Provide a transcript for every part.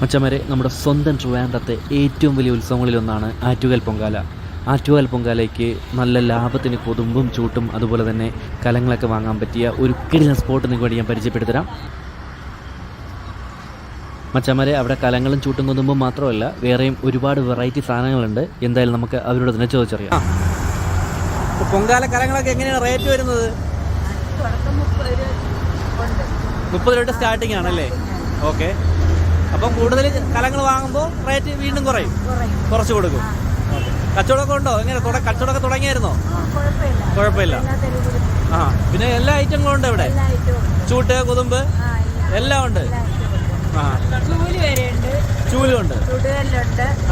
മച്ചന്മാരെ, നമ്മുടെ സ്വന്തം ട്രിവാൻഡ്രത്തെ ഏറ്റവും വലിയ ഉത്സവങ്ങളിലൊന്നാണ് ആറ്റുകാൽ പൊങ്കാല. ആറ്റുകാൽ പൊങ്കാലയ്ക്ക് നല്ല ലാഭത്തിന് കൊതുമ്പും ചൂട്ടും അതുപോലെ തന്നെ കലങ്ങളൊക്കെ വാങ്ങാൻ പറ്റിയ ഒരു കിടിലൻ സ്പോട്ട് നിങ്ങൾക്ക് വേണ്ടി ഞാൻ പരിചയപ്പെടുത്തരാം. മച്ചന്മാരെ, അവിടെ കലങ്ങളും ചൂട്ടും കൊതുമ്പും മാത്രമല്ല, വേറെയും ഒരുപാട് വെറൈറ്റി സാധനങ്ങളുണ്ട്. എന്തായാലും നമുക്ക് അവരോട് തന്നെ ചോദിച്ചറിയാം. പൊങ്കാല കലങ്ങളൊക്കെ എങ്ങനെയാണ് റേറ്റ് വരുന്നത്? 30 രൂപ സ്റ്റാർട്ടിംഗ് ആണല്ലേ? ഓക്കെ. അപ്പം കൂടുതൽ കലങ്ങൾ വാങ്ങുമ്പോൾ റേറ്റ് വീണ്ടും കുറയും, കുറച്ച് കൊടുക്കും. കച്ചവടമൊക്കെ ഉണ്ടോ? എങ്ങനെ കച്ചവടമൊക്കെ തുടങ്ങിയായിരുന്നോ? കുഴപ്പമില്ല. ആ, പിന്നെ എല്ലാ ഐറ്റങ്ങളും ഉണ്ട് ഇവിടെ. ചൂട്ട്, കൊതുമ്പ് എല്ലാം ഉണ്ട്. ആ, ചൂലുണ്ട്.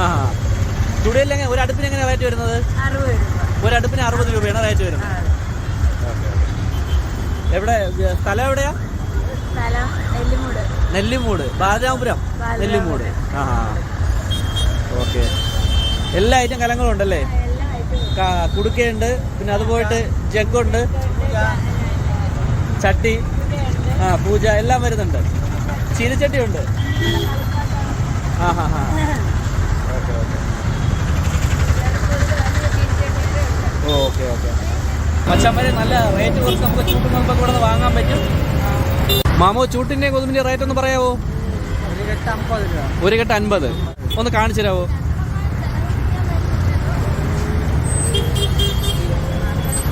ആ, ചുടിയല്ല. ഒരു അടുപ്പിന് എങ്ങനെ റേറ്റ് വരുന്നത്? ഒരു അടുപ്പിന് 60 രൂപയാണ് റേറ്റ് വരുന്നത്. എവിടെ സ്ഥലം? എവിടെയാ? നെല്ലിമൂട്, ബാലരാമപുരം നെല്ലിമൂട്. ആ, ഓക്കെ. എല്ലാ ഐറ്റം കലങ്ങളും ഉണ്ടല്ലേ? കുടുക്കയുണ്ട്, പിന്നെ അതുപോയിട്ട് ജഗ്ഗുണ്ട്, ചട്ടി, പൂജ എല്ലാം വരുന്നുണ്ട്. ചീനച്ചട്ടി ഉണ്ട്. ആ ഹാ ഹാ, ഓക്കെ ഓക്കെ ഓക്കെ ഓക്കെ. മച്ചന്മാരെ, നല്ല റേറ്റ് കുറച്ച് നമുക്ക് ചൂട്ടും കൊതുമ്പൊക്കെ ഇവിടെ നിന്ന് വാങ്ങാൻ പറ്റും. മാമോ, ചൂട്ടിൻ്റെ കൊതുമ്പിൻ്റെ റേറ്റ് ഒന്ന് പറയാവോ? ഒരു കെട്ട് 50. ഒന്ന് കാണിച്ചു തരാവോ?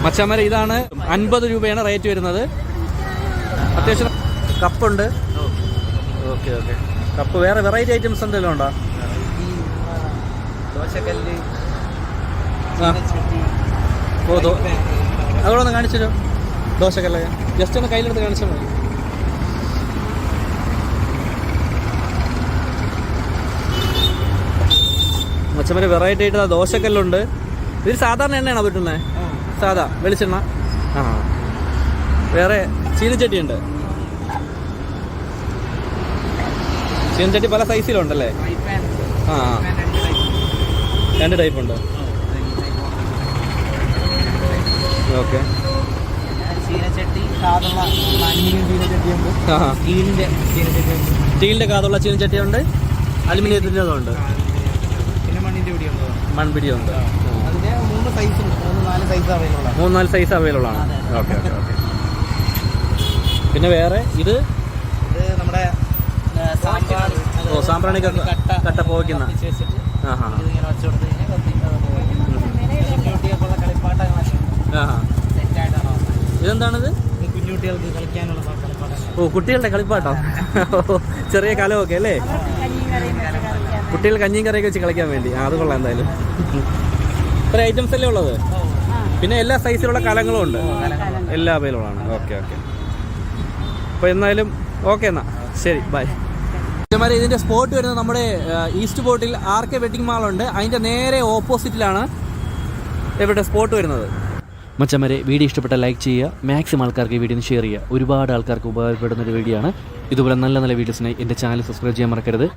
മച്ചന്മാരെ, ഇതാണ് 50 രൂപയാണ് റേറ്റ് വരുന്നത്. അത്യാവശ്യം കപ്പുണ്ട്. Okay okay. കപ്പ് വേറെ വെറൈറ്റി ഐറ്റംസ് എന്തെങ്കിലും ഉണ്ടോ? ദോശക്കല്ല്. ഓ, അതോടെ ഒന്ന് കാണിച്ചോ. ദോശക്കല്ല് ജസ്റ്റ് ഒന്ന് കയ്യിലെടുത്ത് കാണിച്ചാൽ മതി. മച്ചന്മാരെ, വെറൈറ്റി ആയിട്ട് ദോശക്കല്ലുണ്ട്. ഇതിൽ സാധാരണ എണ്ണയാണോ പറ്റുന്നത്? സാധാ വെളിച്ചെണ്ണ. ആ, വേറെ ചീനച്ചട്ടിയുണ്ട്. ചീനച്ചട്ടി പല സൈസിലുണ്ടല്ലേ? ആ, 2 ടൈപ്പ് ഉണ്ട്. ഓക്കെ. സ്റ്റീലിന്റെ കാതുള്ള ചീനച്ചട്ടിയുണ്ട്, അലുമിനിയത്തിൻ്റെ അതുണ്ട്, മൺപിടിയുണ്ട്. 3-4 സൈസ് അവൈലബിൾ ആണ്. Okay okay okay. പിന്നെ വേറെ ഇത് നമ്മുടെ സാമ്പ്രാണി കട്ട പോയിക്കുന്ന. ഇതെന്താണിത്? കുഞ്ഞുകുട്ടികൾക്ക് കളിക്കാനുള്ള കളിപ്പാട്ടം. ഓ, കുട്ടികളുടെ കളിപ്പാട്ടം. ചെറിയ കലമൊക്കെ അല്ലേ? കുട്ടികൾ കഞ്ഞിയും കറിയൊക്കെ വെച്ച് കളിക്കാൻ വേണ്ടി. അത് കൊള്ളാം. എന്തായാലും ഇത്ര ഐറ്റംസ് അല്ലേ ഉള്ളത്? പിന്നെ എല്ലാ സൈസിലുള്ള കലങ്ങളും ഉണ്ട്, എല്ലാം അവൈലബിൾ ആണ്. Okay okay. അപ്പോൾ എന്തായാലും ഓക്കെ, എന്നാ ശരി, ബൈ. മച്ചന്മാരെ, ഇതിൻ്റെ സ്പോട്ട് വരുന്നത് നമ്മുടെ ഈസ്റ്റ് ബോട്ടിൽ RK വെഡിങ് മാളുണ്ട്. അതിൻ്റെ നേരെ ഓപ്പോസിറ്റിലാണ് ഇവിടെ സ്പോട്ട് വരുന്നത്. മച്ചന്മാരെ, വീഡിയോ ഇഷ്ടപ്പെട്ട ലൈക്ക് ചെയ്യുക, മാക്സിമം ആൾക്കാർക്ക് ഈ വീഡിയോ ഷെയർ ചെയ്യുക. ഒരുപാട് ആൾക്കാർക്ക് ഉപകാരപ്പെടുന്ന ഒരു വീഡിയോ ആണ്. ഇതുപോലെ നല്ല നല്ല വീഡിയോസിനായി എൻ്റെ ചാനൽ സബ്സ്ക്രൈബ് ചെയ്യാൻ മറക്കരുത്.